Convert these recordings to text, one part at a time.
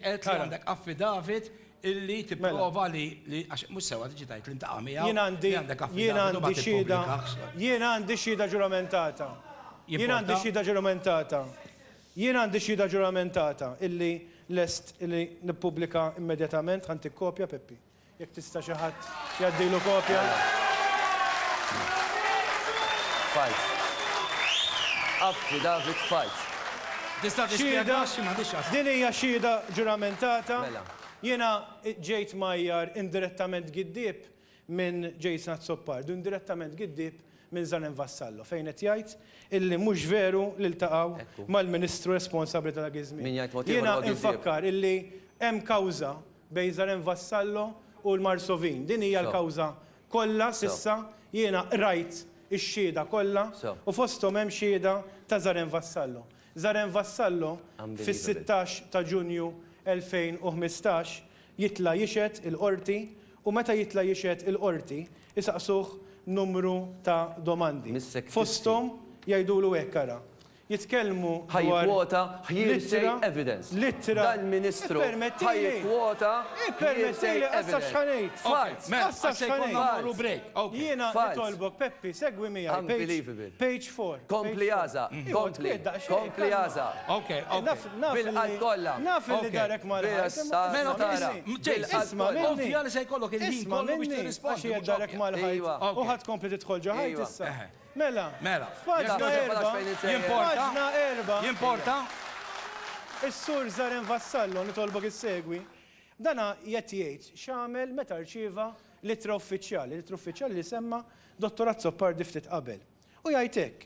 qed li għandek affidavit illi tipprova li għax mhux sewa tiġi tgħid li intaqa' miegħu. Jien għandi xhieda ġuramentata. Jien għandi xhieda ġuramentata illi lest illi nippubblika immedjatament ħanti kopja Peppi. Jekk tista' xi ħadd jgħaddilu kopja. Fight. Affidavit fight. Tista' tispjega xi m'għandix għas. Din hija xhieda ġuramentata. Jiena ġejt majjar indirettament giddieb minn Jason Azzopardi, indirettament giddieb minn Zarem Vassallo, fejn qed jgħid illi mhux veru li ltaqgħu mal-Ministru responsabbli tal-Gizmin. Jiena infakkar illi hemm kawża bejn Zarem Vassallo u l-Marsovin. Din hija l-kawża kollha s'issa jiena rajt ix-xhieda kollha u fosthom hemm xhieda ta' Zarem Vassallo. Zarem Vassallo fis-16 ta' Ġunju 2015 jitla jixed il-qorti u meta jitla jixed il-qorti isaqsuh numru ta' domandi. Fosthom jgħidulu hekk ara. Jitkellmu ħajkwota hearsay evidence. Dal-Ministru ħajkwota hearsay evidence. Jiena nitolbok Peppi, segwi miegħi. Page 4. Komplijaza. Bil-qad kollha. Naf li darek mal-ħajt. Ovvja li se jkollok il-ħin kollu biex tirrispondi. Darek mal-ħajt. U ħadd kompli tidħol ġo ħajt issa. Mela. Jimporta. Is-sur Zarem Vassallo nitolbok issegwi. Dana jgħid x'għamel meta rċieva littra uffiċjali li semma Dottor Azzopardi ftit qabel. U jgħid hekk.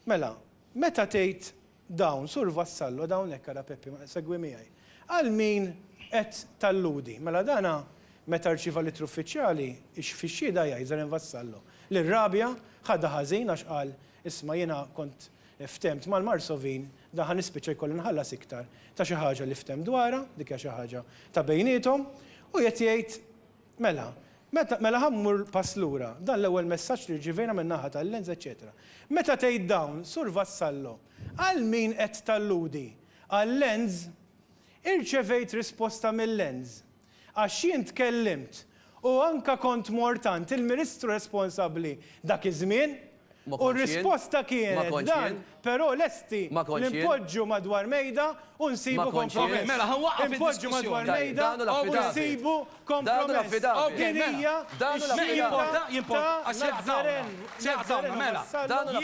Mela, meta tgħid dawn sur Vassallo dawn hekk ara Peppi segwi miegħi. Għal min qed talludi. Mela dana meta rċieva littra uffiċjali fix-xhieda jgħid Zarem Vassallo. L-rabja ħadda ħażin għax qal isma' jiena kont ftemt mal-Marsovin da ħan nispiċċa jkolli nħallas iktar ta' xi ħaġa li ftemt dwarha, dik hija xi ħaġa ta' bejniethom, u qed jgħid mela ħammur pass lura dan l-ewwel messaġġ li rċivejna min naħa tal-Lenz, eċetera. Meta tgħid dawn, Sur Vassallo, għal min qed talludi għal-Lenz irċevejt risposta mill-Lenz għax jien tkellimt u anka kont mortant il-Ministru responsabbli dak iż-żmien u r-risposta kienet dan, però lesti l-impoġġu madwar mejda u nsibu kompromess. Mela ħanwaqqaf impoġġu madwar mejda u nsibu kompromess.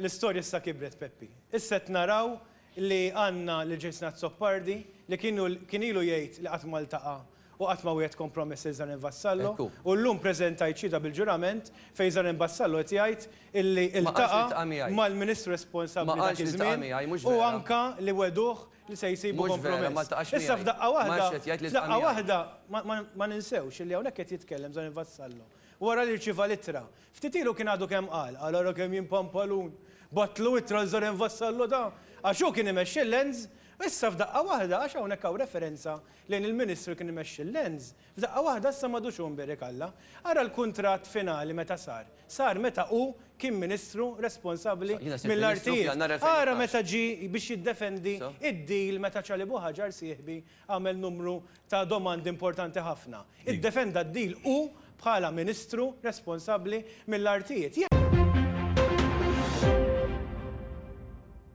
L-istorja issa kibret Peppi. Issa qed naraw li għandna lil Jason Azzopardi li kien ilu jgħid li qatt ma ltaqa' u qatt ma wieħed kompromess Zarem Vassallo u llum preżentajt xhieda bil-ġurament fejn Zarem Vassallo qed jgħid illi iltaqa' mal-Ministru responsabbli dak iż-żmien u anka li weduh li se jsibu kompromess. Issa f'daqqa waħda ma ninsewx illi hawnhekk qed jitkellem Zarem Vassallo. Wara li rċieva littra. Ftit ilu kien għadu kemm qal, ara kemm jinpampalun, battlu ittra Zarem Vassallo da, għax hu kien imexxi l-Lenz. Issa f'daqqa waħda għax hawnhekk hawn referenza lejn il-Ministru kien imexxi l-Lenz. F'daqqa waħda issa m'għadux hu mberek Alla. Ara l-kuntratt finali meta sar. Sar meta hu kien Ministru responsabbli mill-artijiet. Ara meta ġi biex jiddefendi id-deal meta ċalibu ħaġar sieħbi għamel numru ta' domandi importanti ħafna. Iddefenda d-deal hu bħala Ministru responsabbli mill-artijiet.